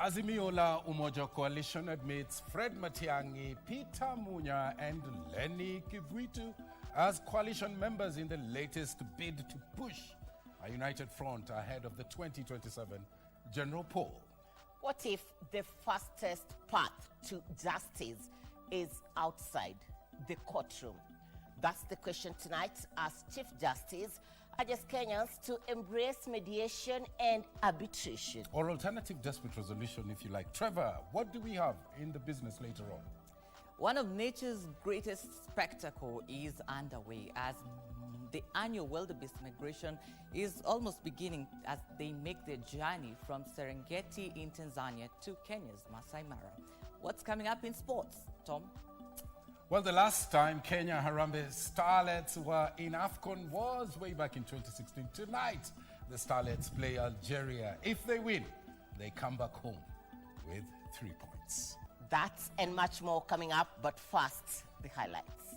Azimio la Umoja Coalition admits Fred Matiang'i, Peter Munya and Lenny Kivuitu as coalition members in the latest bid to push a united front ahead of the 2027 general poll. What if the fastest path to justice is outside the courtroom? That's the question tonight as Chief Justice urges Kenyans to embrace mediation and arbitration. Or alternative dispute resolution, if you like. Trevor, what do we have in the business later on? One of nature's greatest spectacle is underway as the annual wildebeest migration is almost beginning as they make their journey from Serengeti in Tanzania to Kenya's Masai Mara. What's coming up in sports, Tom? Well, the last time Kenya Harambee Starlets were in AFCON was way back in 2016. Tonight, the Starlets play Algeria. If they win, they come back home with 3 points. That and much more coming up, but first, the highlights.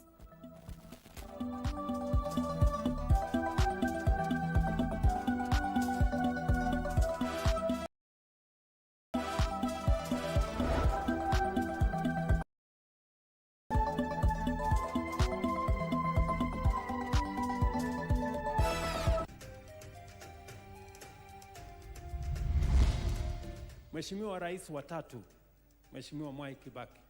Mheshimiwa Rais wa tatu, Mheshimiwa Mwai Kibaki,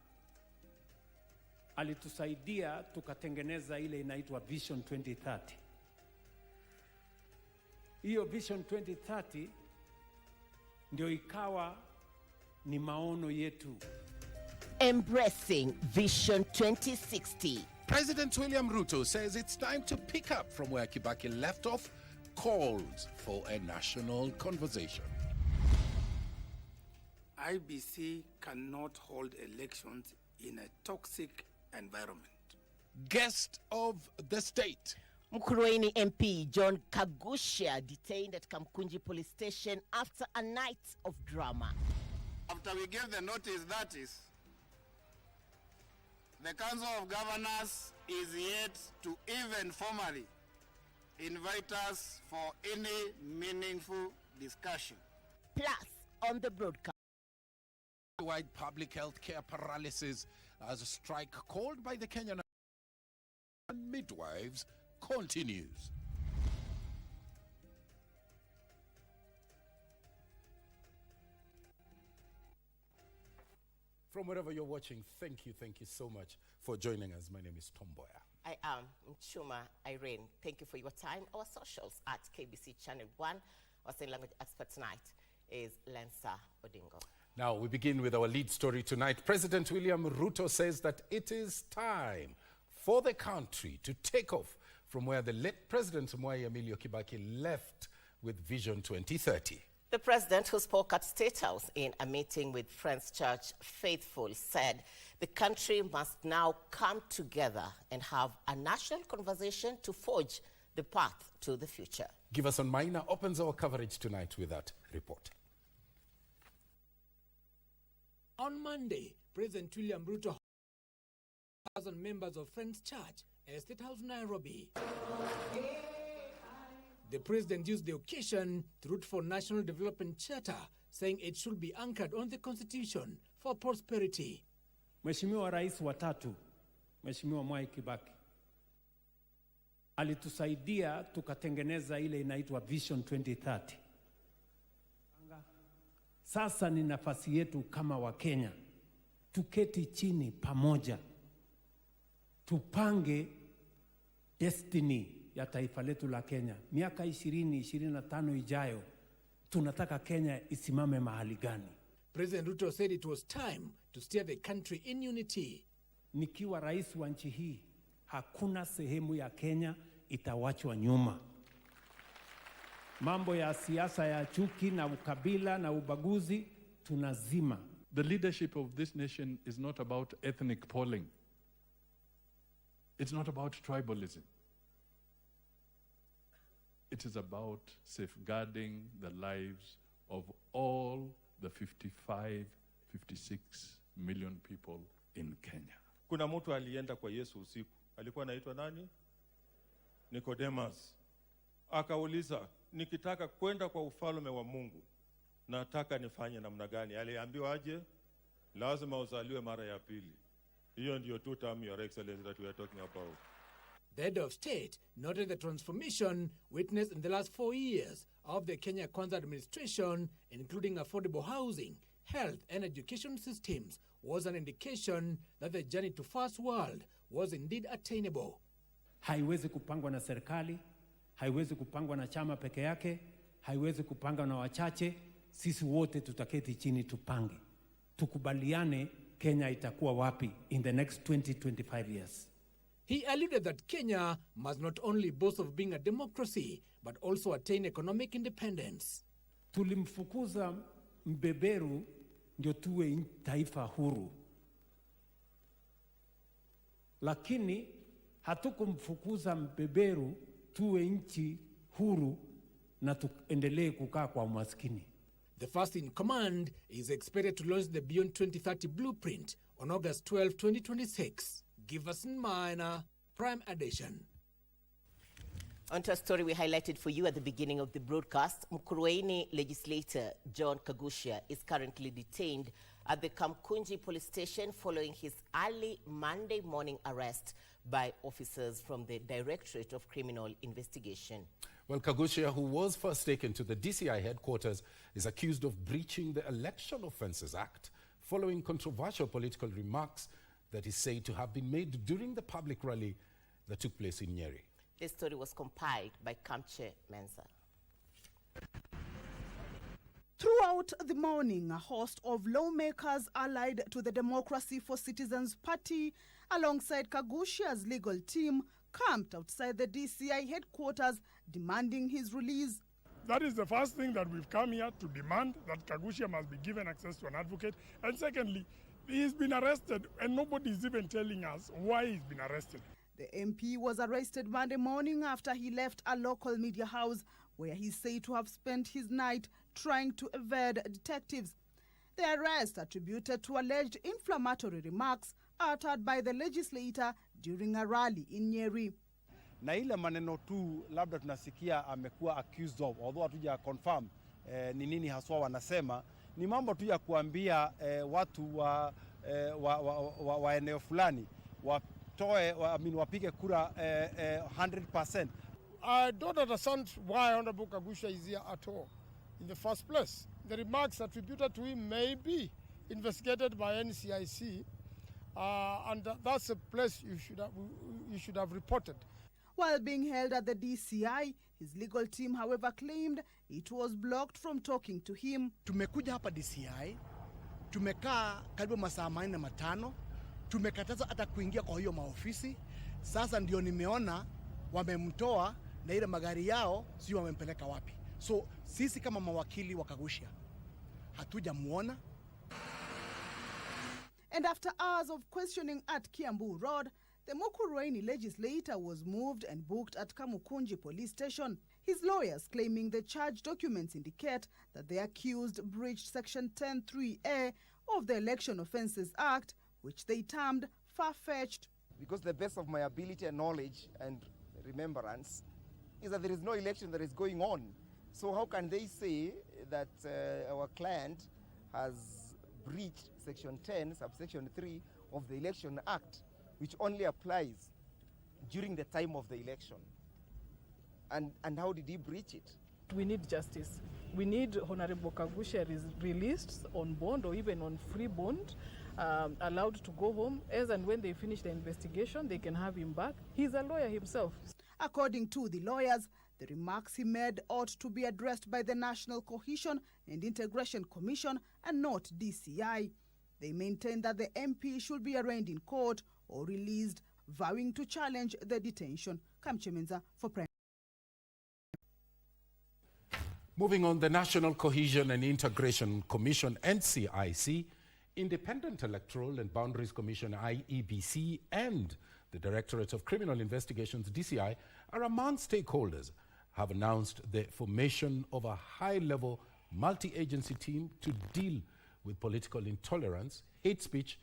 alitusaidia tukatengeneza ile inaitwa Vision 2030. Hiyo Vision 2030 ndio ikawa ni maono yetu. Embracing Vision 2060. President William Ruto says it's time to pick up from where Kibaki left off, calls for a national conversation. IBC cannot hold elections in a toxic environment. Guest of the state. Mukurwe-ini MP John Kagusha detained at Kamkunji police station after a night of drama. After we gave the notice, that is, the Council of Governors is yet to even formally invite us for any meaningful discussion. Plus, on the broadcast, Wide public health care paralysis as a strike called by the Kenyan midwives continues. From wherever you're watching, thank you so much for joining us. My name is Mboya. I am Muchuma Irene. Thank you for your time. Our socials at KBC Channel 1. Our sign language expert tonight is Lensa Odingo. Now, we begin with our lead story tonight. President William Ruto says that it is time for the country to take off from where the late President Mwai Kibaki left with Vision 2030. The president, who spoke at State House in a meeting with Friends Church faithful, said the country must now come together and have a national conversation to forge the path to the future. Give Us on Maina opens our coverage tonight with that report. On Monday, President William Ruto 1,000 members of Friends Church at State House, Nairobi. The president used the occasion to root for National Development Charter, saying it should be anchored on the Constitution for prosperity. Mheshimiwa Rais wa tatu, Mheshimiwa Mwai Kibaki, alitusaidia tukatengeneza ile inaitwa Vision 2030. Sasa ni nafasi yetu kama Wakenya tuketi chini pamoja, tupange destiny ya taifa letu la Kenya. Miaka 20-25 ijayo, tunataka Kenya isimame mahali gani? President Ruto said it was time to steer the country in unity. Nikiwa rais wa nchi hii, hakuna sehemu ya Kenya itawachwa nyuma. Mambo ya siasa ya chuki na ukabila na ubaguzi tunazima. The leadership of this nation is not about ethnic polling. It's not about tribalism. It is about safeguarding the lives of all the 55, 56 million people in Kenya. Kuna mtu alienda kwa Yesu usiku. Alikuwa anaitwa nani? Nicodemus. Akauliza, nikitaka kwenda kwa ufalme wa Mungu, nataka nifanye namna gani? Aliambiwa aje? Lazima uzaliwe mara ya pili. Hiyo ndio two term, Your Excellency, that we are talking about. The head of state noted the transformation witnessed in the last 4 years of the Kenya Kwanza administration, including affordable housing, health and education systems, was an indication that the journey to first world was indeed attainable. Haiwezi kupangwa na serikali, haiwezi kupangwa na chama peke yake, haiwezi kupangwa na wachache. Sisi wote tutaketi chini tupange. Tukubaliane Kenya itakuwa wapi in the next 20-25 years. He alluded that Kenya must not only boast of being a democracy, but also attain economic independence. Tulimfukuza mbeberu ndio tuwe taifa huru. Lakini hatukumfukuza mbeberu tuwe nchi huru na tuendelee kukaa kwa umaskini. The first in command is expected to launch the Beyond 2030 blueprint on August 12, 2026. Giverson Minor, Prime Edition. On to a story we highlighted for you at the beginning of the broadcast. Mukurwe-ini legislator John Kagusha is currently detained at the Kamkunji police station following his early Monday morning arrest by officers from the Directorate of Criminal Investigation. Well, Kagusha, who was first taken to the DCI headquarters, is accused of breaching the Election Offences Act following controversial political remarks that is said to have been made during the public rally that took place in Nyeri. This story was compiled by Kamche Mensa. Throughout the morning, a host of lawmakers allied to the Democracy for Citizens Party, alongside Kagusha's legal team, camped outside the DCI headquarters demanding his release. That is the first thing that we've come here to demand, that Kagusha must be given access to an advocate. And secondly, he's been arrested and nobody is even telling us why he's been arrested. The MP was arrested Monday morning after he left a local media house where he's said to have spent his night trying to evade detectives. The arrest attributed to alleged inflammatory remarks uttered by the legislator during a rally in Nyeri. Na ile maneno tu labda tunasikia amekuwa accused of, although hatuja confirm ni nini haswa wanasema, ni mambo tu ya kuambia watu wa eneo fulani wapige kura 100%. I don't understand why Honorable Kagusha is here at all in the first place. The remarks attributed to him may be investigated by NCIC, and that's a place you should have reported. While being held at the DCI, his legal team, however, claimed it was blocked from talking to him. Tumekuja hapa DCI, tumekaa karibu masaa 45, tumekataza hata kuingia kwa hiyo maofisi. Sasa ndio nimeona wamemtoa na ile magari yao sio wamempeleka wapi. So sisi kama mawakili wa Kagusha hatujamuona. And after hours of questioning at Kiambu Road, the Mukurwe-ini legislator was moved and booked at Kamukunji police station. His lawyers claiming the charge documents indicate that the accused breached Section 10(3)(a) of the Election Offences Act, which they termed far-fetched. Because the best of my ability and knowledge and remembrance is that there is no election that is going on. So how can they say that our client has breached Section 10, subsection 3 of the Election Act, which only applies during the time of the election? And how did he breach it? We need justice. We need Honorable Kagusha released on bond or even on free bond, allowed to go home. As and when they finish the investigation, they can have him back. He's a lawyer himself. According to the lawyers, the remarks he made ought to be addressed by the National Cohesion and Integration Commission and not DCI. They maintain that the MP should be arraigned in court or released, vowing to challenge the detention. Kamchemenza for Prime. Moving on, the National Cohesion and Integration Commission, NCIC, Independent Electoral and Boundaries Commission, IEBC, and the Directorate of Criminal Investigations, DCI, are among stakeholders, have announced the formation of a high-level multi-agency team to deal with political intolerance, hate speech,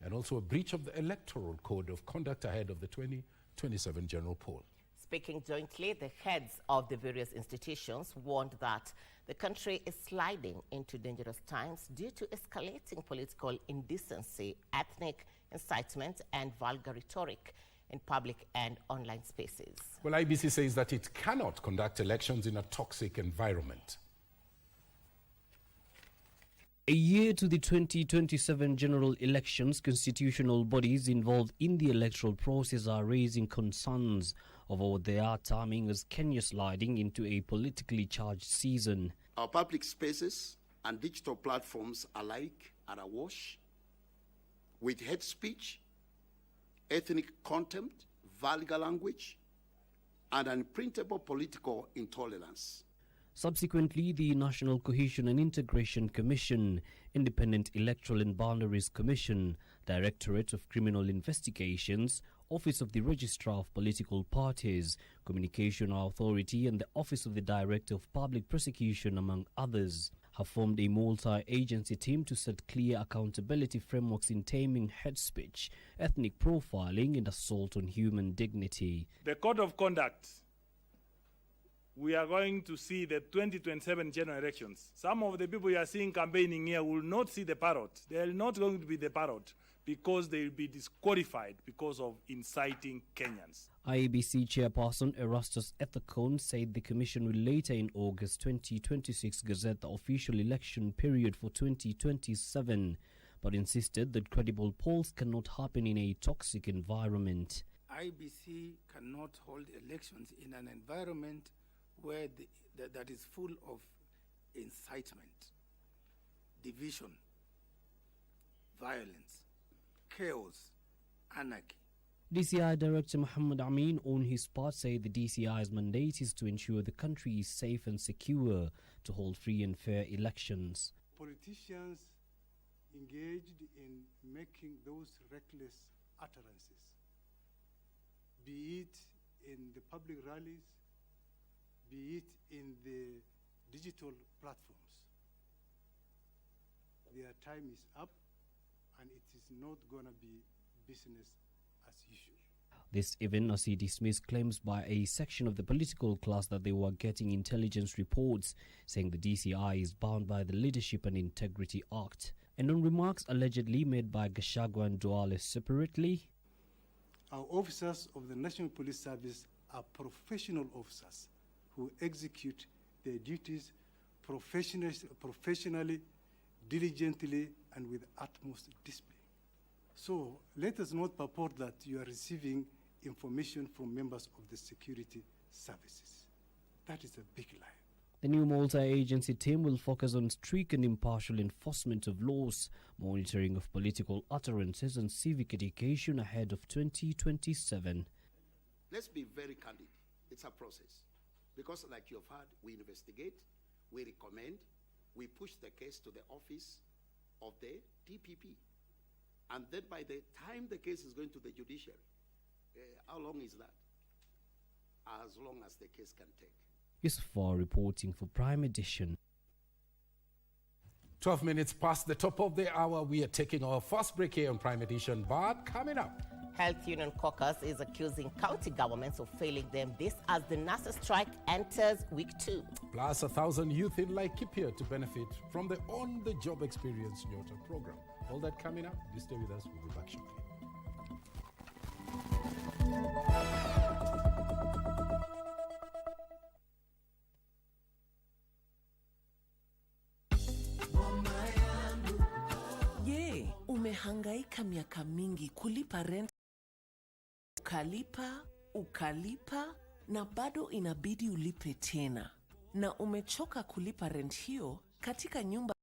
and also a breach of the Electoral Code of Conduct ahead of the 2027 general poll. Speaking jointly, the heads of the various institutions warned that the country is sliding into dangerous times due to escalating political indecency, ethnic incitement, and vulgar rhetoric in public and online spaces. Well, IBC says that it cannot conduct elections in a toxic environment. A year to the 2027 general elections, constitutional bodies involved in the electoral process are raising concerns over what they are terming as Kenya sliding into a politically charged season. Our public spaces and digital platforms alike are awash with hate speech, ethnic contempt, vulgar language, and unprintable political intolerance. Subsequently, the National Cohesion and Integration Commission, Independent Electoral and Boundaries Commission, Directorate of Criminal Investigations, Office of the Registrar of Political Parties, Communication Authority, and the Office of the Director of Public Prosecution, among others, have formed a multi-agency team to set clear accountability frameworks in taming hate speech, ethnic profiling, and assault on human dignity. The Code of Conduct. We are going to see the 2027 general elections. Some of the people you are seeing campaigning here will not see the parrot. They are not going to be the parrot because they will be disqualified because of inciting Kenyans. IEBC chairperson Erastus Ethekon said the commission will later in August 2026 gazette the official election period for 2027, but insisted that credible polls cannot happen in a toxic environment. IEBC cannot hold elections in an environment where that is full of incitement, division, violence, chaos, anarchy. DCI Director Muhammad Amin, on his part, said the DCI's mandate is to ensure the country is safe and secure to hold free and fair elections. Politicians engaged in making those reckless utterances, be it in the public rallies, be it in the digital platforms. Their time is up, and it is not going to be business as usual. This even as he dismissed claims by a section of the political class that they were getting intelligence reports, saying the DCI is bound by the Leadership and Integrity Act. And on remarks allegedly made by Gachagua and Duale separately, our officers of the National Police Service are professional officers who execute their duties professionally, diligently, and with utmost discipline. So let us not purport that you are receiving information from members of the security services. That is a big lie. the new multi-agency team will focus on strict and impartial enforcement of laws, monitoring of political utterances, and civic education ahead of 2027. Let's be very candid. It's a process. Because like you've heard, we investigate, we recommend, we push the case to the office of the DPP. And then by the time the case is going to the judiciary, how long is that? As long as the case can take. Yusufar reporting for Prime Edition. 12 minutes past the top of the hour, we are taking our first break here on Prime Edition. But coming up, Health Union Caucus is accusing county governments of failing them. This as the nurses strike enters week 2. Plus 1,000 youth in Laikipia to benefit from the on-the-job experience Nyota program. All that coming up. You stay with us. We'll be back shortly. Je, umehangaika miaka mingi kulipa rent, ukalipa na bado inabidi ulipe tena, na umechoka kulipa rent hiyo katika nyumba?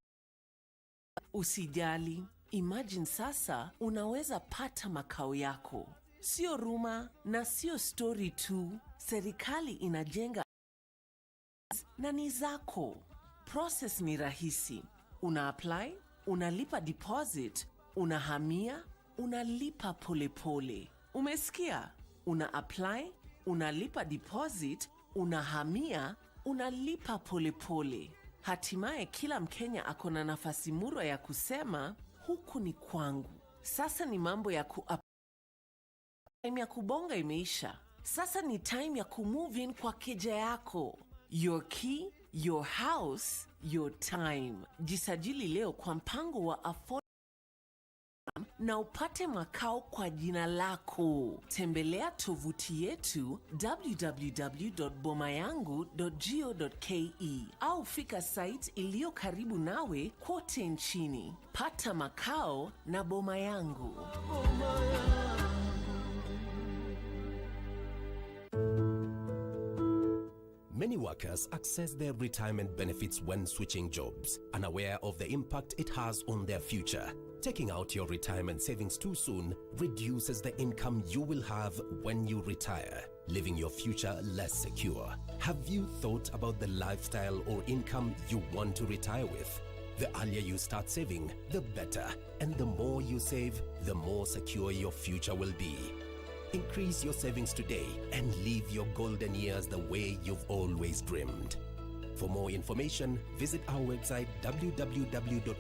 Usijali, imagine sasa unaweza pata makao yako. Sio ruma na sio story tu, serikali inajenga na ni zako. Process ni rahisi. Una apply, unalipa deposit, unahamia, unalipa polepole. Umesikia? Una apply, unalipa deposit, unahamia, unalipa polepole. Hatimaye kila Mkenya akona nafasi murwa ya kusema huku ni kwangu. Sasa ni mambo ya time ya kubonga imeisha. Sasa ni time ya kumove in kwa keja yako. Your key, your house, your time. Jisajili leo kwa mpango wa afford na upate makao kwa jina lako. Tembelea tovuti yetu www.bomayangu.go.ke au fika site iliyo karibu nawe kote nchini. Pata makao na Boma Yangu. Many workers access their retirement benefits when switching jobs, unaware of the impact it has on their future. Taking out your retirement savings too soon reduces the income you will have when you retire, leaving your future less secure. Have you thought about the lifestyle or income you want to retire with? The earlier you start saving, the better. And the more you save, the more secure your future will be. Increase your savings today and live your golden years the way you've always dreamed. For more information, visit our website www.rba.go.ke,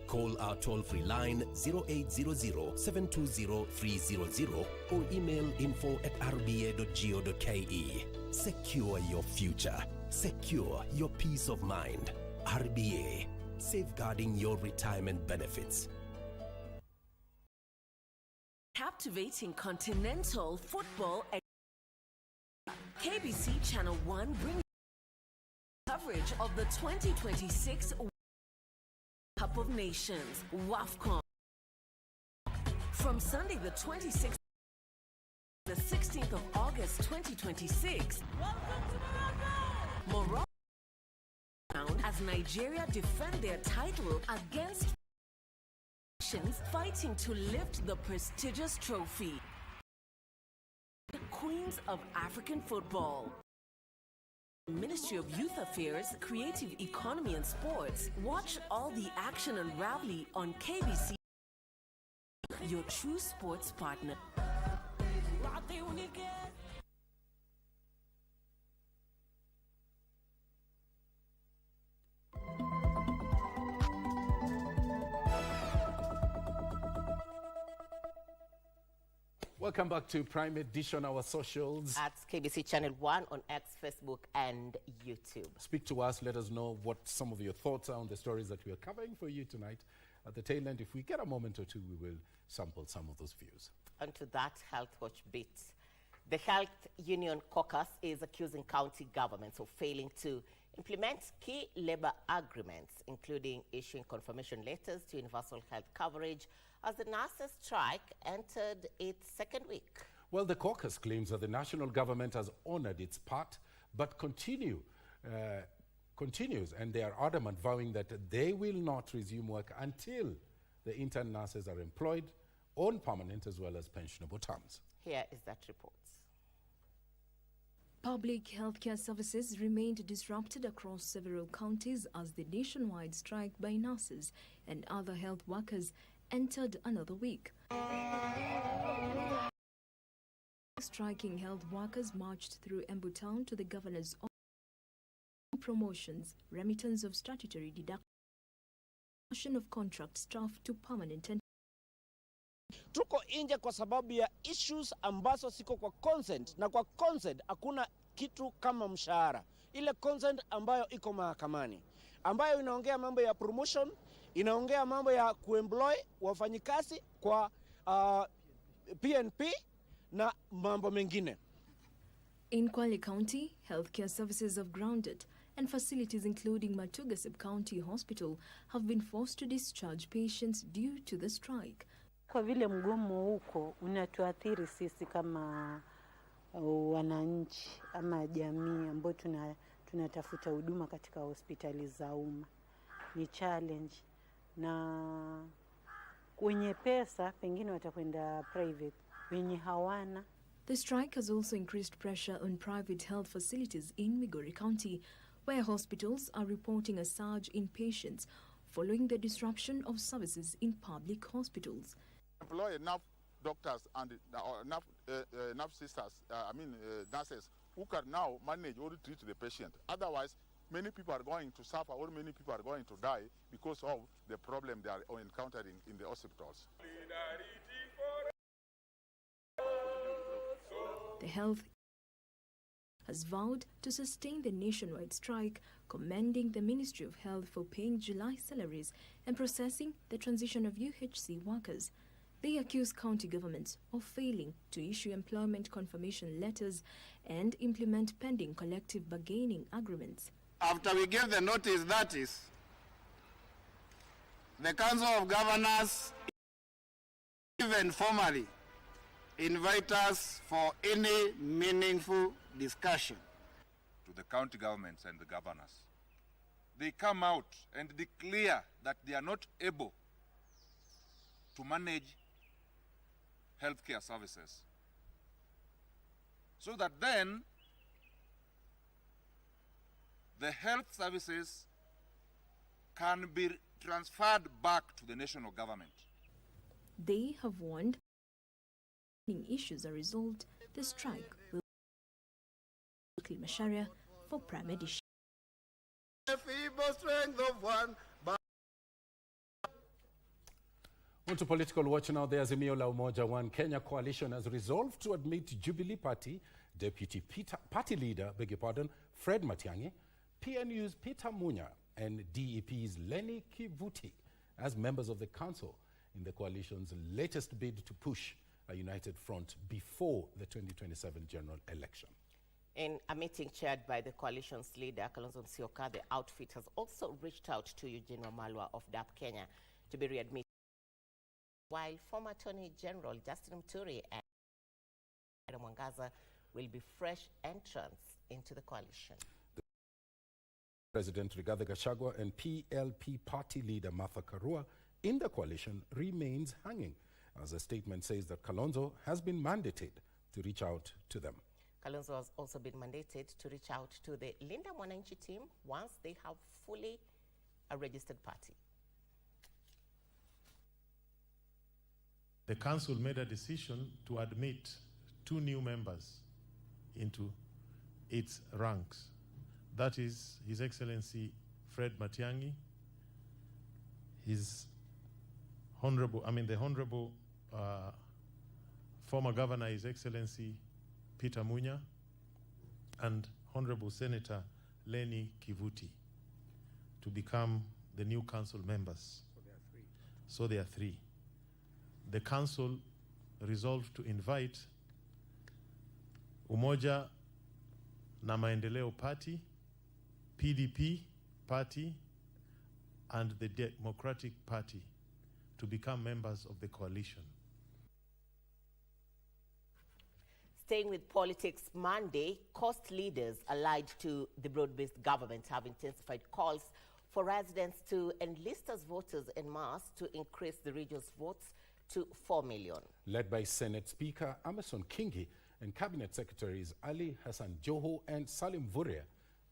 call our toll-free line 0800-720-300 or email info@rba.go.ke. Secure your future. Secure your peace of mind. RBA, safeguarding your retirement benefits. Captivating continental football. KBC Channel 1 brings coverage of the 2026 Cup of Nations, WAFCON. From Sunday the 26th to the 16th of August 2026, Morocco as Nigeria defend their title against fighting to lift the prestigious trophy. The Queens of African Football. Ministry of Youth Affairs, Creative Economy and Sports. Watch all the action unraveling on KBC, your true sports partner. Welcome back to Prime Edition, our socials. At KBC Channel 1 on X, Facebook, and YouTube. Speak to us. Let us know what some of your thoughts are on the stories that we are covering for you tonight. At the tail end, if we get a moment or two, we will sample some of those views. And to that Health Watch bit. The Health Union Caucus is accusing county governments of failing to implement key labor agreements, including issuing confirmation letters to universal health coverage as the nurses' strike entered its second week. Well, the caucus claims that the national government has honored its part, but continues, and they are adamant, vowing that they will not resume work until the intern nurses are employed on permanent as well as pensionable terms. Here is that report. Public healthcare services remained disrupted across several counties as the nationwide strike by nurses and other health workers entered another week. Striking health workers marched through Embu town to the governor's office. Promotions, remittance of statutory deduction of contract staff to permanent. Tuko nje kwa sababu ya issues ambazo siko kwa consent, na kwa consent hakuna kitu kama mshahara. Ile consent ambayo iko mahakamani, ambayo inaongea mambo ya promotion, inaongea mambo ya kuemploy wafanyikazi kwa PNP na mambo mengine. In Kwale County, healthcare services have grounded and facilities including Matuga Sub-County Hospital have been forced to discharge patients due to the strike. Kwa vile mgomo huko unatuathiri sisi kama wananchi ama jamii ambao tunatafuta huduma katika hospitali za umma. Ni challenge, na wenye pesa pengine watakwenda private, wenye hawana. The strike has also increased pressure on private health facilities in Migori County, where hospitals are reporting a surge in patients following the disruption of services in public hospitals. Employ enough doctors and enough sisters, nurses, who can now manage or treat the patient. Otherwise, many people are going to suffer or many people are going to die because of the problem they are encountering in the hospitals. The health has vowed to sustain the nationwide strike, commending the Ministry of Health for paying July salaries and processing the transition of UHC workers. They accuse county governments of failing to issue employment confirmation letters and implement pending collective bargaining agreements. After we gave the notice, that is, the Council of Governors even formally invite us for any meaningful discussion. To the county governments and the governors, they come out and declare that they are not able to manage healthcare services, so that then the health services can be transferred back to the national government. They have warned issues are resolved, the strike will be Masharia for Prime Edition. On to Political Watch now. The Azimio la Umoja One Kenya coalition has resolved to admit Jubilee Party Deputy Party Leader, Fred Matiang'i, PNU's Peter Munya, and DEP's Lenny Kivuti as members of the council in the coalition's latest bid to push a united front before the 2027 general election. In a meeting chaired by the coalition's leader, Kalonzo Musyoka, the outfit has also reached out to Eugene Wamalwa of DAP Kenya to be readmitted, while former Attorney General Justin Muturi and Mwangaza will be fresh entrants into the coalition. President Rigathi Gachagua and PLP party leader Martha Karua in the coalition remains hanging, as a statement says that Kalonzo has been mandated to reach out to them. Kalonzo has also been mandated to reach out to the Linda Mwananchi team once they have fully a registered party. The council made a decision to admit 2 new members into its ranks. That is His Excellency Fred Matiang'i, the Honorable former Governor, His Excellency Peter Munya, and Honorable Senator Lenny Kivuti to become the new council members. So there are 3. The council resolved to invite Umoja na Maendeleo Party, PDP Party, and the Democratic Party to become members of the coalition. Staying with politics, Monday, coast leaders allied to the broad-based government have intensified calls for residents to enlist as voters en masse to increase the region's votes to 4 million. Led by Senate Speaker Amason Kingi and Cabinet Secretaries Ali Hassan Joho and Salim Vuria,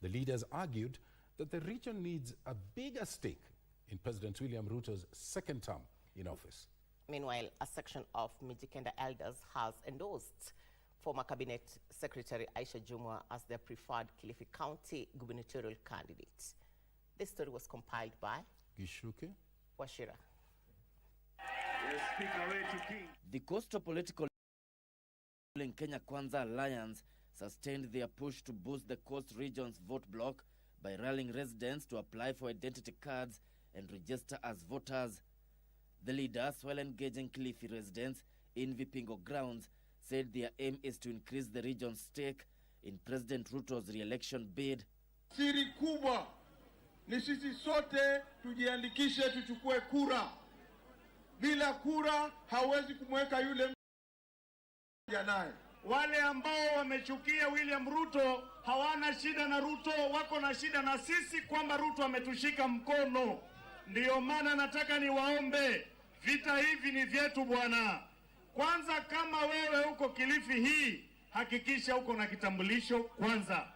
the leaders argued that the region needs a bigger stake in President William Ruto's second term in office. Meanwhile, a section of Mijikenda elders has endorsed former Cabinet Secretary Aisha Jumwa as their preferred Kilifi County gubernatorial candidate. This story was compiled by Gishuke Washira. The Coastal Political Kenya Kwanza Alliance sustained their push to boost the coast region's vote bloc by rallying residents to apply for identity cards and register as voters. The leaders, while engaging Kilifi residents in Vipingo grounds, said their aim is to increase the region's stake in President Ruto's re-election bid. Siri kubwa ni sisi sote tujiandikishe tuchukue kura. Bila kura hawezi kumweka yule naye. Wale ambao wamechukia William Ruto hawana shida na Ruto, wako na shida na sisi kwamba Ruto ametushika mkono. Ndiyo maana nataka niwaombe, vita hivi ni vyetu bwana. Kwanza, kama wewe uko Kilifi hii, hakikisha uko na kitambulisho kwanza.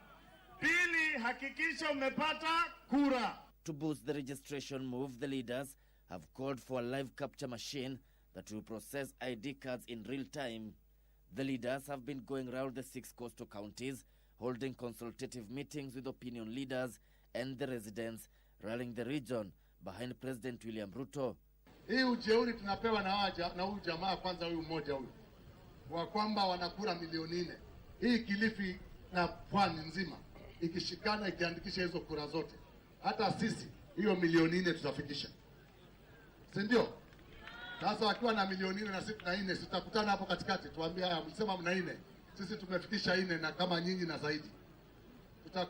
Pili, hakikisha umepata kura. To boost the registration move, the leaders have called for a live capture machine that will process ID cards in real time. The leaders have been going around the 6 coastal counties, holding consultative meetings with opinion leaders and the residents, rallying the region behind President William Ruto. Hii ujeuri tunapewa na huyu jamaa kwanza, huyu mmoja huyu wa kwamba wanakura milioni 4. hii Kilifi na Pwani nzima ikishikana ikiandikisha hizo kura zote, hata sisi hiyo milioni 4 tutafikisha, si ndio? Sasa wakiwa na milioni 4 na sisi na 4, tutakutana hapo katikati, tuambie haya, msema mna 4, sisi tumefikisha 4 na kama nyinyi na zaidi.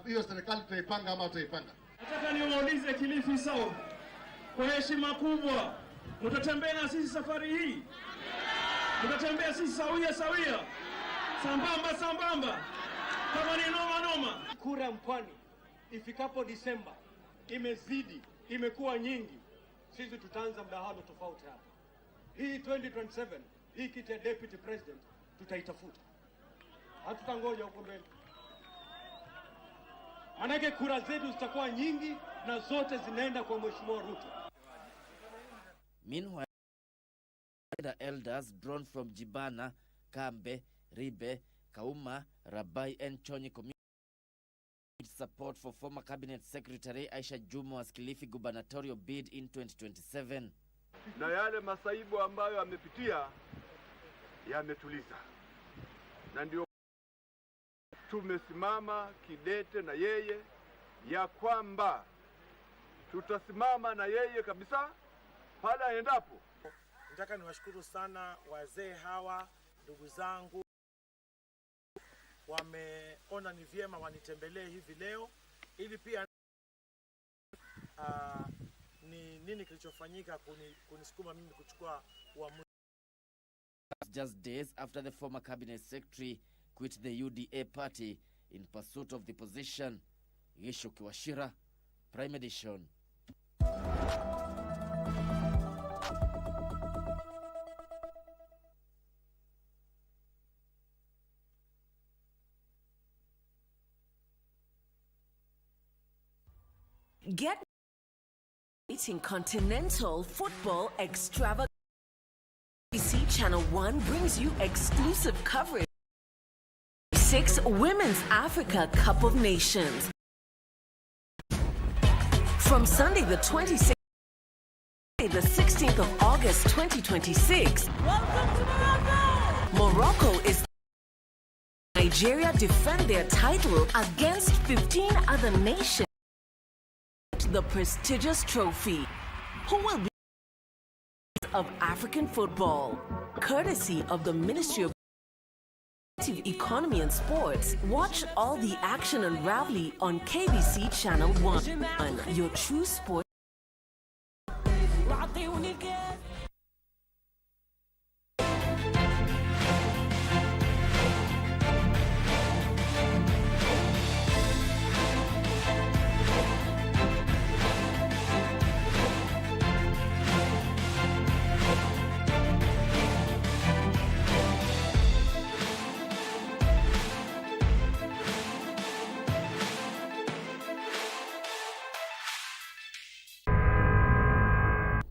Hiyo serikali tutaipanga ama tutaipanga? Nataka niwaulize Kilifi South kwa heshima kubwa, mtatembea na sisi safari hii? Mtatembea sisi sawia sawia, sambamba sambamba, kama ni noma noma? Kura Mpwani ifikapo Disemba imezidi, imekuwa nyingi. Sisi tutaanza mdahalo tofauti hapa. Hii 2027 hii kiti ya deputy president tutaitafuta, hatutangoja huko mbele. Manake kura zetu zitakuwa nyingi na zote zinaenda kwa Mheshimiwa Ruto. Meanwhile, the elders drawn from Jibana, Kambe, Ribe, Kauma, Rabai and Chonyi community support for former cabinet secretary Aisha Jumo's Kilifi gubernatorial bid in 2027. Na yale masaibu ambayo amepitia yametuliza, na ndio tumesimama kidete na yeye ya kwamba tutasimama na yeye kabisa pale aendapo. Nataka niwashukuru sana wazee hawa, ndugu zangu, wameona ni vyema wanitembelee hivi leo ili pia ni nini kilichofanyika kunisukuma mimi kuchukua uamuzi. Just days after the former cabinet secretary quit the UDA party in pursuit of the position. Yesho Kiwashira, Prime Edition. Get meeting Continental Football Extravaganza. KBC Channel 1 brings you exclusive coverage. 6 Women's Africa Cup of Nations. From Sunday the 26th to the 16th of August 2026. Welcome to Morocco! Morocco is Nigeria defend their title against 15 other nations. The prestigious trophy. Who will be of African football, courtesy of the Ministry of Economy and Sports. Watch all the action unraveling on KBC Channel 1, your true sport.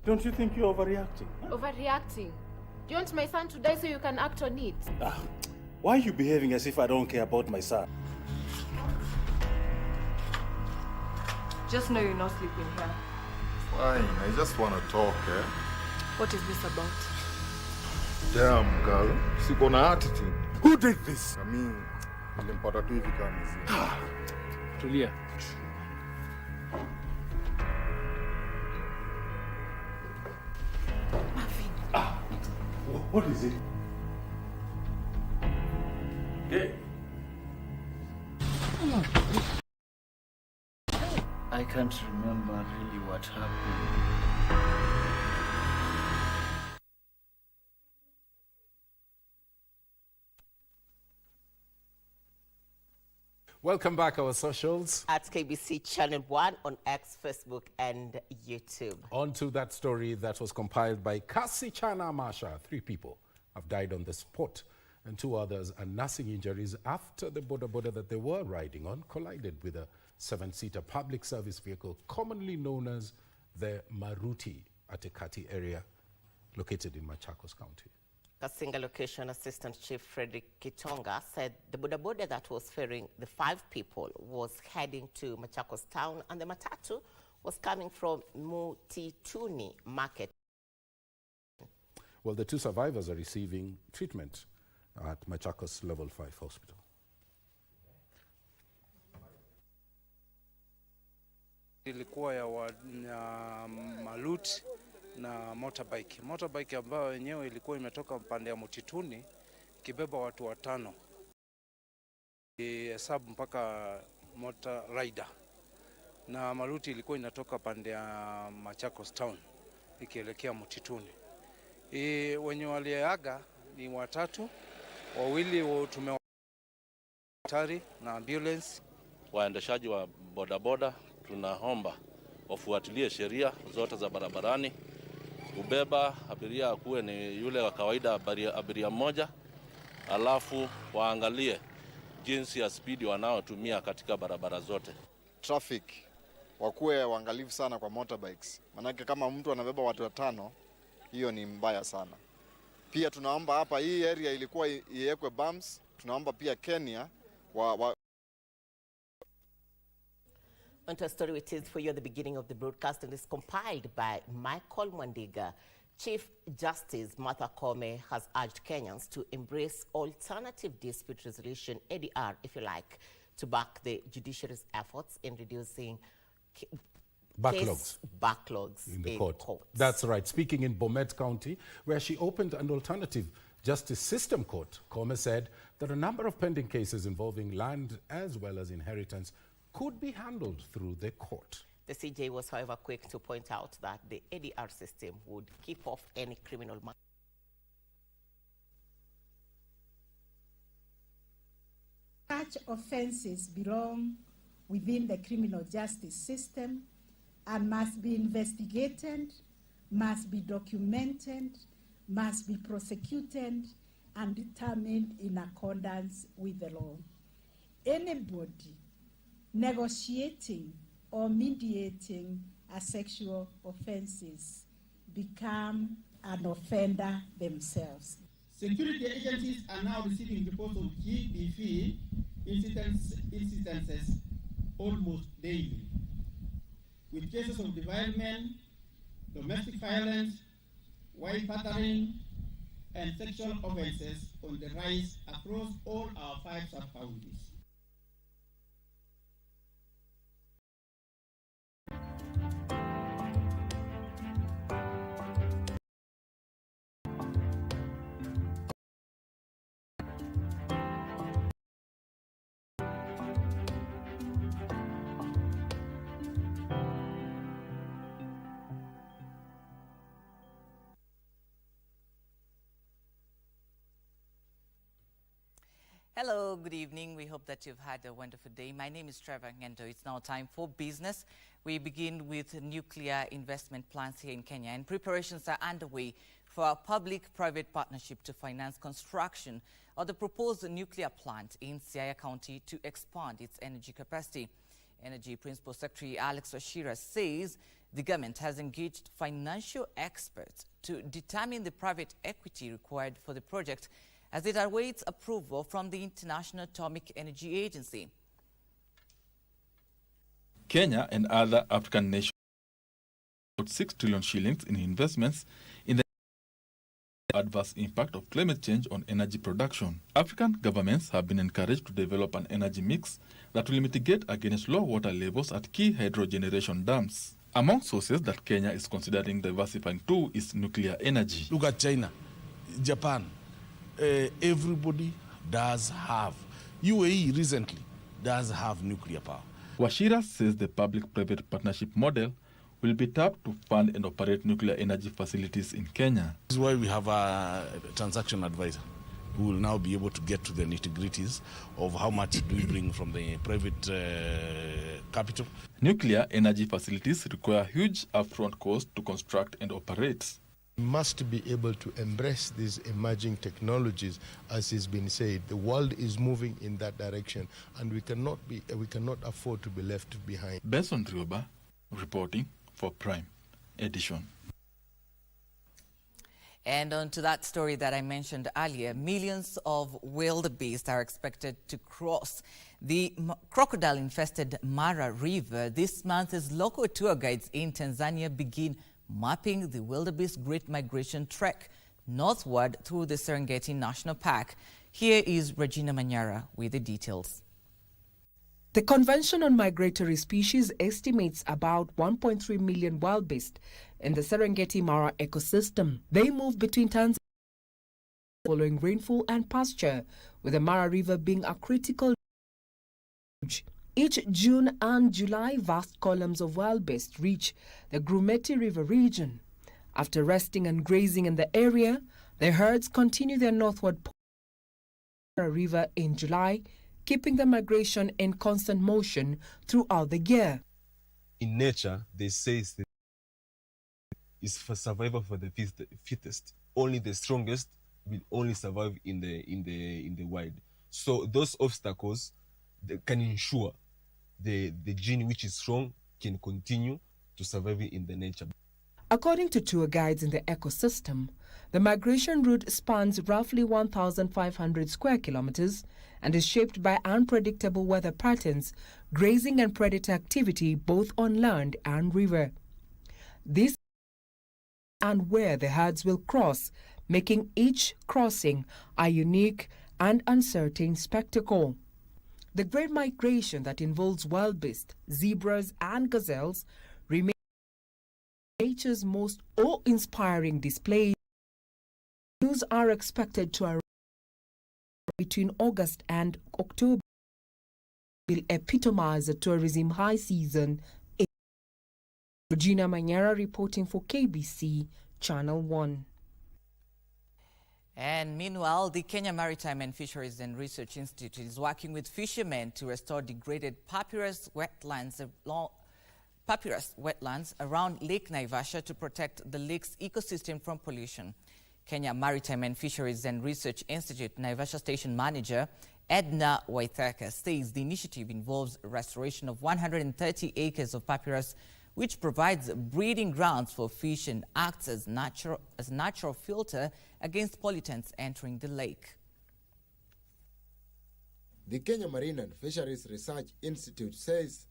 Don't you think you're overreacting? Overreacting? Do you want my son to die so you can act on it? Why are you behaving as if I don't care about my son? Just know you're not sleeping here. Fine, I just want to talk, eh? What is this about? Damn, girl. Siko na attitude. Who did this? I mean, nilimpata tu hivi kama mzee. Tulia. What is it? Hey. I can't remember really what happened. Welcome back, our socials. At KBC Channel 1 on X, Facebook, and YouTube. On to that story that was compiled by Kasichana Masha. 3 people have died on the spot, and 2 others are nursing injuries after the border that they were riding on collided with a 7-seater public service vehicle, commonly known as the Maruti, at a Kati area located in Machakos County. Kasinga Location Assistant Chief Frederick Kitonga said the boda that was ferrying the 5 people was heading to Machakos town, and the matatu was coming from Mutituni Market. Well, the 2 survivors are receiving treatment at Machakos Level 5 Hospital. Ilikuwa ya malut na motorbike. Motorbike ambayo yenyewe ilikuwa imetoka upande ya mtituni kibeba watu 5. Hesabu mpaka motor rider. Na maluti ilikuwa inatoka pande ya Machakos town ikielekea mtituni. Wenye waliaga ni 3, 2 tumewahatari na ambulance. Waendeshaji wa bodaboda tunaomba wafuatilie sheria zote za barabarani. Ubeba abiria akuwe ni yule wa kawaida, abiria mmoja, alafu waangalie jinsi ya spidi wanaotumia katika barabara zote. Traffic wakuwe waangalifu sana kwa motorbikes, manake kama mtu anabeba watu 5, hiyo ni mbaya sana. Pia tunaomba hapa hii area ilikuwa iwekwe bumps, tunaomba pia Kenya On to a story which is for you at the beginning of the broadcast and is compiled by Michael Mwandiga. Chief Justice Martha Koome has urged Kenyans to embrace alternative dispute resolution, ADR, if you like, to back the judiciary's efforts in reducing backlogs in the courts. That's right. Speaking in Bomet County, where she opened an alternative justice system court, Koome said that a number of pending cases involving land as well as inheritance could be handled through the court. The CJ was, however, quick to point out that the ADR system would keep off any criminal matter. Such offences belong within the criminal justice system and must be investigated, must be documented, must be prosecuted and determined in accordance with the law. Anybody negotiating or mediating a sexual offenses become an offender themselves. Security agencies are now receiving reports of GBV incidences almost daily, with cases of development, domestic violence, wife battering, and sexual offences on the rise across all our 5 sub-counties. Hello, good evening. We hope that you've had a wonderful day. My name is Trevor Ngendo. It's now time for business. We begin with nuclear investment plans here in Kenya, and preparations are underway for a public-private partnership to finance construction of the proposed nuclear plant in Siaya County to expand its energy capacity. Energy Principal Secretary Alex Wachira says the government has engaged financial experts to determine the private equity required for the project as it awaits approval from the International Atomic Energy Agency. Kenya and other African nations put 6 trillion shillings in investments in the adverse impact of climate change on energy production. African governments have been encouraged to develop an energy mix that will mitigate against low water levels at key hydro generation dams. Among sources that Kenya is considering diversifying to is nuclear energy. Look at China, Japan. Everybody does have. UAE recently does have nuclear power. Wachira says the public-private partnership model will be tapped to fund and operate nuclear energy facilities in Kenya. This is why we have a transaction advisor who will now be able to get to the nitty-gritties of how much do we bring from the private capital. Nuclear energy facilities require huge upfront costs to construct and operate. We must be able to embrace these emerging technologies. As has been said, the world is moving in that direction, and we cannot afford to be left behind. Benson Rioba reporting for Prime Edition. And on to that story that I mentioned earlier, millions of wildebeest are expected to cross the crocodile-infested Mara River this month as local tour guides in Tanzania begin mapping the wildebeest Great Migration Trek northward through the Serengeti National Park. Here is Regina Manyara with the details. The Convention on Migratory Species estimates about 1.3 million wildebeest in the Serengeti Mara ecosystem. They move between Tanzania following rainfall and pasture, with the Mara River being a critical. Each June and July, vast columns of wildebeest reach the Grumeti River region. After resting and grazing in the area, the herds continue their northward Mara River in July, keeping the migration in constant motion throughout the year. In nature, they say it's for survival for the fittest. Only the strongest will only survive in the wild. So those obstacles can ensure the gene which is strong can continue to survive in the nature. According to tour guides in the ecosystem, the migration route spans roughly 1,500 square kilometers and is shaped by unpredictable weather patterns, grazing and predator activity both on land and river. This and where the herds will cross, making each crossing a unique and uncertain spectacle. The great migration that involves wildebeest, zebras and gazelles remains nature's most awe-inspiring display. News are expected to arrive between August and October, will epitomize the tourism high season. Regina Manyara reporting for KBC Channel 1. And meanwhile, the Kenya Maritime and Fisheries and Research Institute is working with fishermen to restore degraded papyrus wetlands around Lake Naivasha to protect the lake's ecosystem from pollution. Kenya Maritime and Fisheries and Research Institute Naivasha Station Manager Edna Waithaka says the initiative involves restoration of 130 acres of papyrus, which provides breeding grounds for fish and acts as natural filter against pollutants entering the lake. The Kenya Marine and Fisheries Research Institute says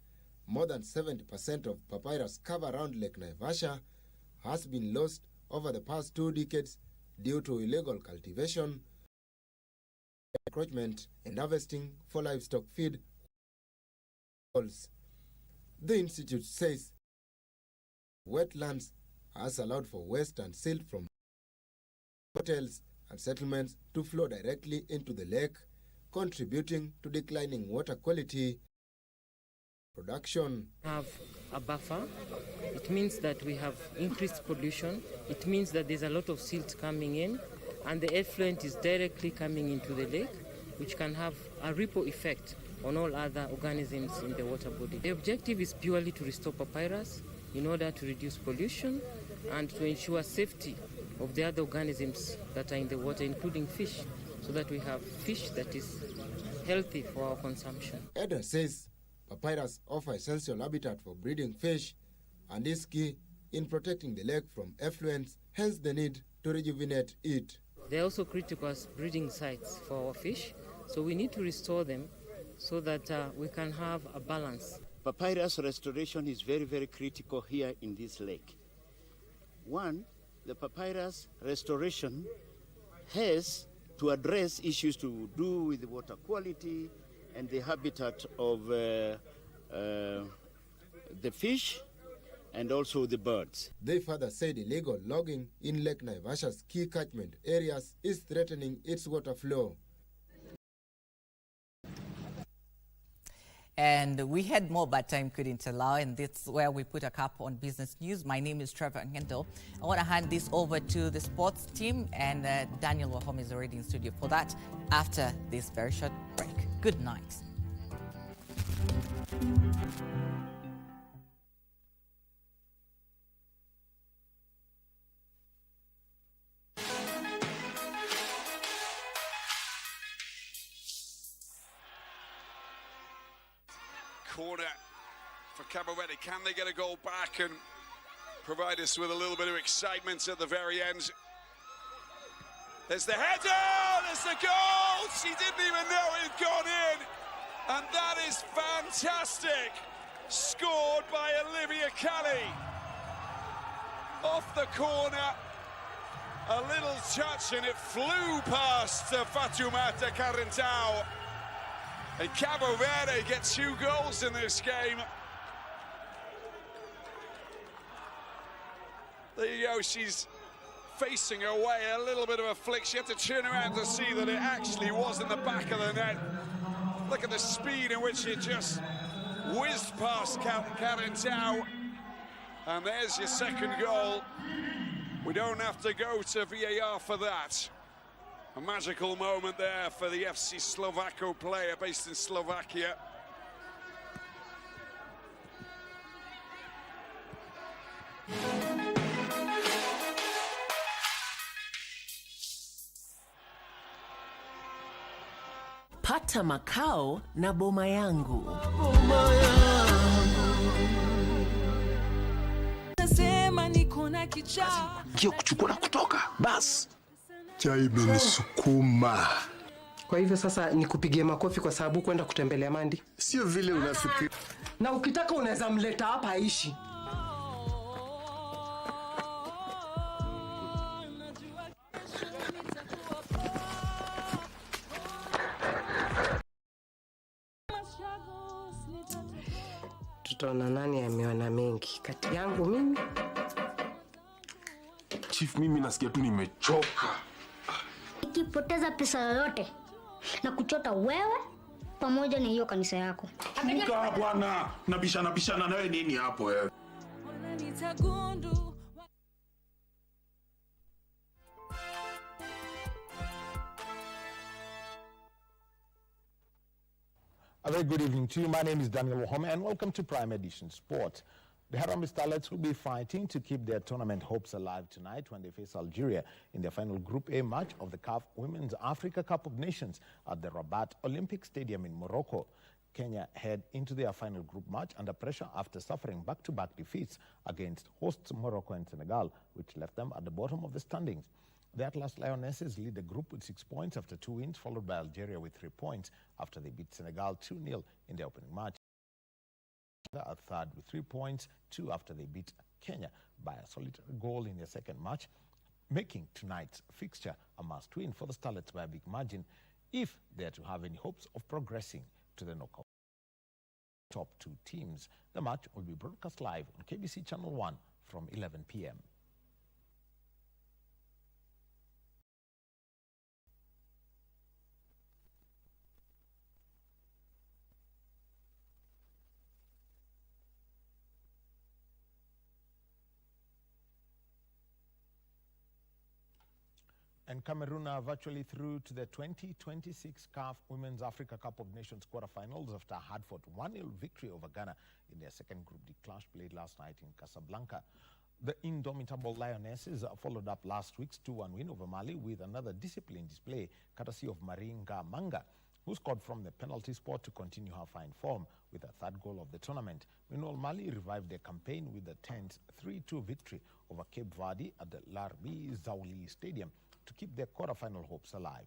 more than 70% of papyrus cover around Lake Naivasha has been lost over the past 2 decades due to illegal cultivation, encroachment, and harvesting for livestock feed. The institute says wetlands has allowed for waste and silt from hotels and settlements to flow directly into the lake, contributing to declining water quality. Production. Have a buffer. It means that we have increased pollution. It means that there's a lot of silt coming in, and the effluent is directly coming into the lake, which can have a ripple effect on all other organisms in the water body. The objective is purely to restore papyrus in order to reduce pollution and to ensure safety of the other organisms that are in the water, including fish, so that we have fish that is healthy for our consumption. Edna says papyrus offer essential habitat for breeding fish and is key in protecting the lake from effluents, hence the need to rejuvenate it. They are also critical as breeding sites for our fish, so we need to restore them so that we can have a balance. Papyrus restoration is very, very critical here in this lake. One, the papyrus restoration has to address issues to do with the water quality and the habitat of the fish and also the birds. They further said illegal logging in Lake Naivasha's key catchment areas is threatening its water flow. And we had more, but time couldn't allow, and that's where we put a cap on business news. My name is Trevor Ngendo. I want to hand this over to the sports team, and Daniel Wahome is already in studio for that after this very short break. Good night. Corner for Cabo Verde. Can they get a goal back and provide us with a little bit of excitement at the very end? There's the header, there's the goal. She didn't even know it had gone in. And that is fantastic. Scored by Olivia Kelly. Off the corner. A little touch and it flew past Fatoumata Carrentao. And Cabo Verde gets 2 goals in this game. There you go, she's facing her way, a little bit of a flick. She had to turn around to see that it actually was in the back of the net. Look at the speed in which it just whizzed past Karen Tao. And there's your second goal. We don't have to go to VAR for that. A magical moment there for the FC Slovako player based in Slovakia. Pata makao na boma yangu. Nasema niko na kichaa. Kio kuchukua na kutoka. Bas. Chai imenisukuma. Kwa hivyo sasa nikupigie makofi kwa sababu kwenda kutembelea Mandi. Sio vile unafikiri. Na ukitaka unaweza mleta hapa aishi. Tutaona nani ameona mengi kati yangu mimi. Chief, mimi nasikia tu nimechoka. Ukipoteza pesa yoyote na kuchota wewe pamoja na hiyo kanisa yako. Muka bwana, nabishana nawe nini hapo wewe? A very good evening to you. My name is Daniel Wahome and welcome to Prime Edition Sport. The Harambee Starlets will be fighting to keep their tournament hopes alive tonight when they face Algeria in their final Group A match of the CAF Women's Africa Cup of Nations at the Rabat Olympic Stadium in Morocco. Kenya head into their final group match under pressure after suffering back-to-back defeats against hosts Morocco and Senegal, which left them at the bottom of the standings. The Atlas Lionesses lead the group with 6 points after 2 wins, followed by Algeria with 3 points after they beat Senegal 2-0 in the opening match. They are third with 3 points, 2 after they beat Kenya by a solitary goal in their second match, making tonight's fixture a must-win for the Starlets by a big margin if they are to have any hopes of progressing to the knockout. Top 2 teams. The match will be broadcast live on KBC Channel 1 from 11 p.m. And Cameroon are virtually through to the 2026 CAF Women's Africa Cup of Nations quarterfinals after a hard-fought 1-0 victory over Ghana in their second Group D clash played last night in Casablanca. The indomitable Lionesses followed up last week's 2-1 win over Mali with another disciplined display courtesy of Maringa Manga, who scored from the penalty spot to continue her fine form with a third goal of the tournament. Meanwhile, Mali revived their campaign with a tense 3-2 victory over Cape Verde at the Larbi Zaouli Stadium to keep their quarterfinal hopes alive.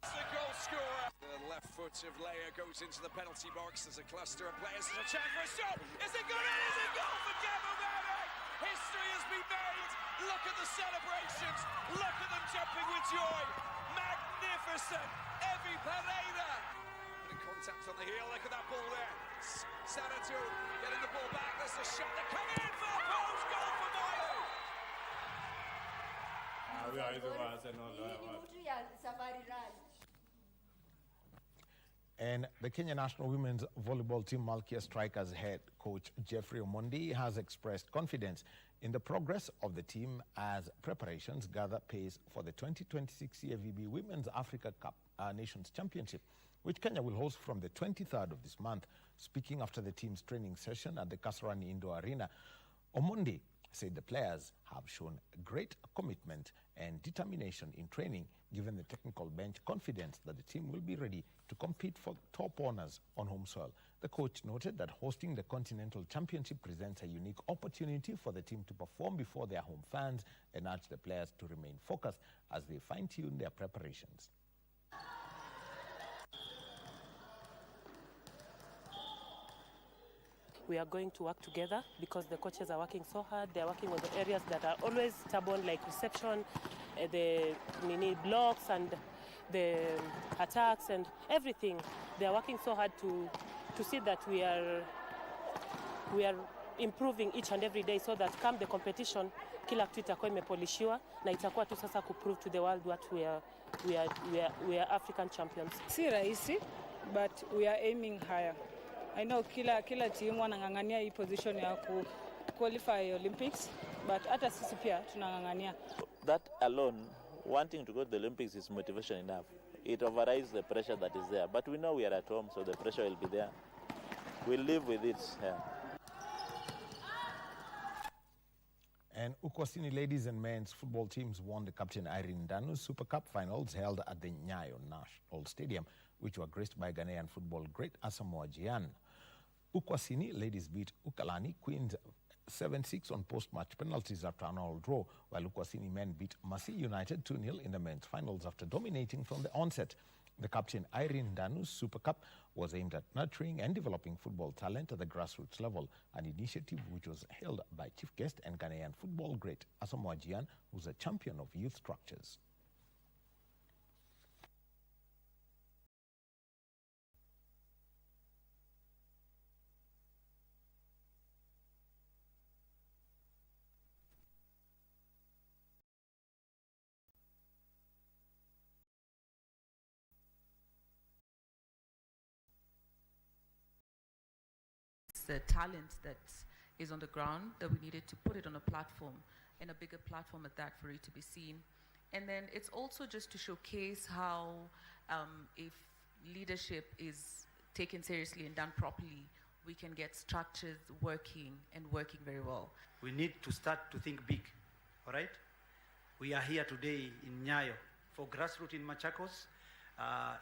The goal scorer. The left foot of Leia goes into the penalty box. There's a cluster of players. There's a chance for a stop. Is it good? It is a goal for Cabo Verde. History has been made. Look at the celebrations. Look at them jumping with joy. Magnificent. Evi Pereira. Bit of contact on the heel. Look at that ball there. Sanatu getting the ball back. There's the shot. They're coming in for the post. Goal for Mboya. And the Kenya national women's volleyball team Malkia Strikers head coach Jeffrey Omondi has expressed confidence in the progress of the team as preparations gather pace for the 2026 CFVB Women's Africa Cup Nations Championship, which Kenya will host from the 23rd of this month. Speaking after the team's training session at the Kasarani Indoor Arena, Omondi said the players have shown great commitment and determination in training, given the technical bench confidence that the team will be ready to compete for top honors on home soil. The coach noted that hosting the Continental Championship presents a unique opportunity for the team to perform before their home fans and urged the players to remain focused as they fine-tune their preparations. We are going to work together because the coaches are working so hard. They're working on the areas that are always stubborn, like reception, the mini blocks, and the attacks and everything. They are working so hard to see that we are improving each and every day, so that come the competition, kila kitu itakuwa imepolishiwa na itakuwa tu sasa prove to the world what we are African champions. Si rahisi, but we are aiming higher. I know kila team wanang'ang'ania hii position ya ku qualify Olympics, but hata sisi pia tunang'ang'ania. That alone, wanting to go to the Olympics is motivation enough. It overrides the pressure that is there. But we know we are at home, so the pressure will be there. We'll live with it. Yeah. And Ukwasini ladies and men's football teams won the Captain Irene Danu Super Cup finals held at the Nyayo National Stadium, which were graced by Ghanaian football great Asamoah Gyan. Ukwasini ladies beat Ukalani Queens 7-6 on post-match penalties after an all draw, while Ukwasini men beat Masi United 2-0 in the men's finals after dominating from the onset. The Captain Irene Danu Super Cup was aimed at nurturing and developing football talent at the grassroots level, an initiative which was held by chief guest and Ghanaian football great Asamoah Gyan, who's a champion of youth structures. The talent that is on the ground, that we needed to put it on a platform, and a bigger platform at that, for it to be seen. And then it's also just to showcase how if leadership is taken seriously and done properly, we can get structures working and working very well. We need to start to think big, all right? We are here today in Nyayo for grassroots in Machakos.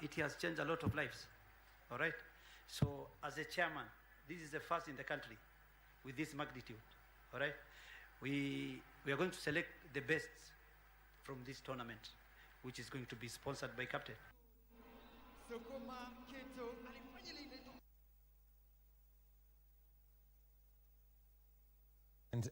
It has changed a lot of lives, all right? So as a chairman, this is the first in the country with this magnitude, all right? We are going to select the best from this tournament, which is going to be sponsored by Captain.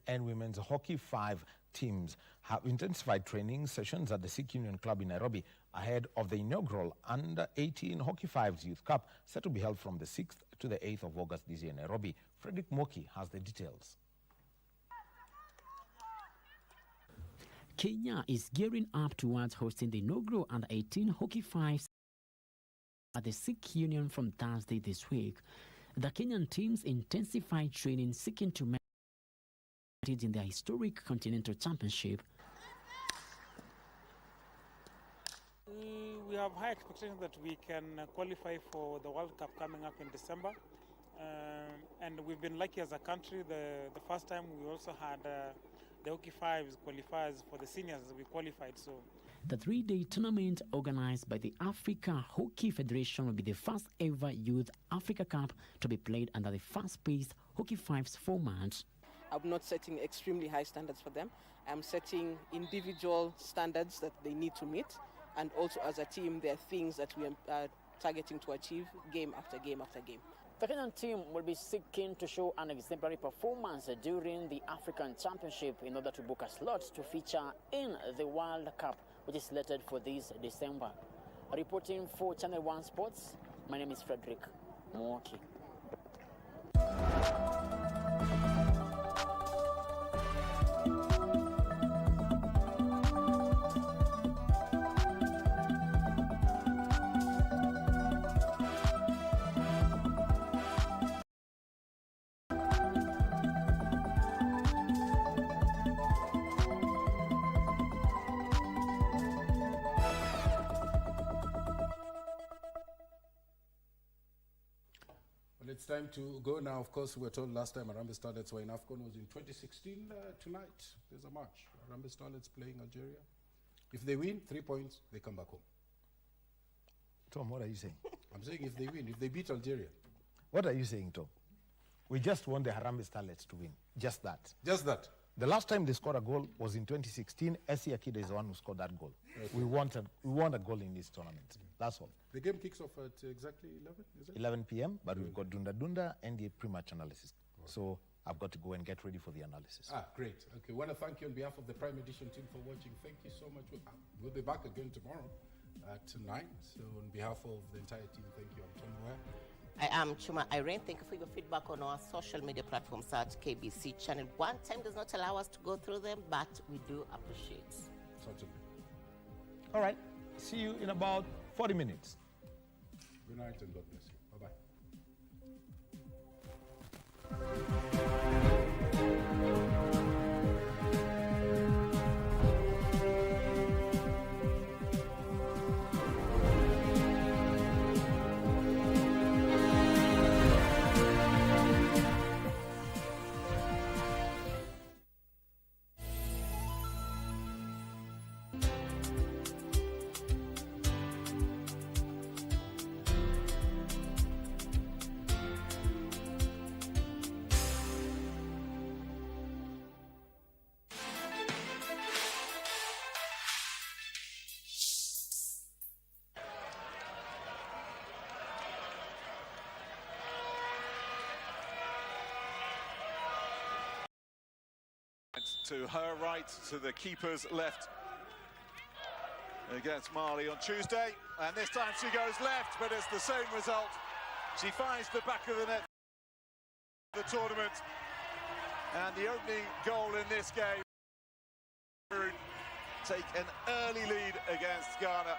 And women's hockey 5 teams have intensified training sessions at the Sikh Union Club in Nairobi ahead of the inaugural Under-18 Hockey 5s Youth Cup set to be held from the 6th to the 8th of August this year in Nairobi. Frederick Moki has the details. Kenya is gearing up towards hosting the inaugural Under-18 Hockey 5s at the Sikh Union from Thursday this week. The Kenyan teams intensified training seeking to make it in their historic Continental Championship. We have high expectations that we can qualify for the World Cup coming up in December. And we've been lucky as a country. The first time we also had the Hockey 5s qualifiers for the seniors. We qualified. So the 3-day tournament organized by the Africa Hockey Federation will be the first ever Youth Africa Cup to be played under the fast-paced Hockey 5s format. I'm not setting extremely high standards for them. I'm setting individual standards that they need to meet. And also as a team, there are things that we are targeting to achieve game after game after game. The Kenyan team will be seeking to show an exemplary performance during the African Championship in order to book a slot to feature in the World Cup, which is slated for this December. Reporting for Channel 1 Sports, my name is Frederick Mwoki. It's time to go now. Of course, we were told last time Harambee Starlets were in AFCON was in 2016. Tonight, there's a match. Harambee Starlets playing Algeria. If they win, 3 points, they come back home. Tom, what are you saying? I'm saying if they win, if they beat Algeria. What are you saying, Tom? We just want the Harambee Starlets to win. Just that. Just that. The last time they scored a goal was in 2016. Essie Akida is the one who scored that goal. Okay. We want a goal in this tournament. That's all. The game kicks off at exactly 11, is it? 11 p.m., but we've got Dunda Dunda and the pre-match analysis. Okay. So I've got to go and get ready for the analysis. Great. Okay, I want to thank you on behalf of the Prime Edition team for watching. Thank you so much. We'll be back again tomorrow. tonight. So on behalf of the entire team, thank you. I'm Mboya. I am Chuma Irene. Thank you for your feedback on our social media platforms at KBC Channel 1. Time does not allow us to go through them, but we do appreciate. Certainly. All right. See you in about 40 minutes. Good night and God bless you. Bye-bye. To her right, to the keeper's left against Mali on Tuesday, and this time she goes left, but it's the same result. She finds the back of the net for the tournament, and the opening goal in this game take an early lead against Ghana.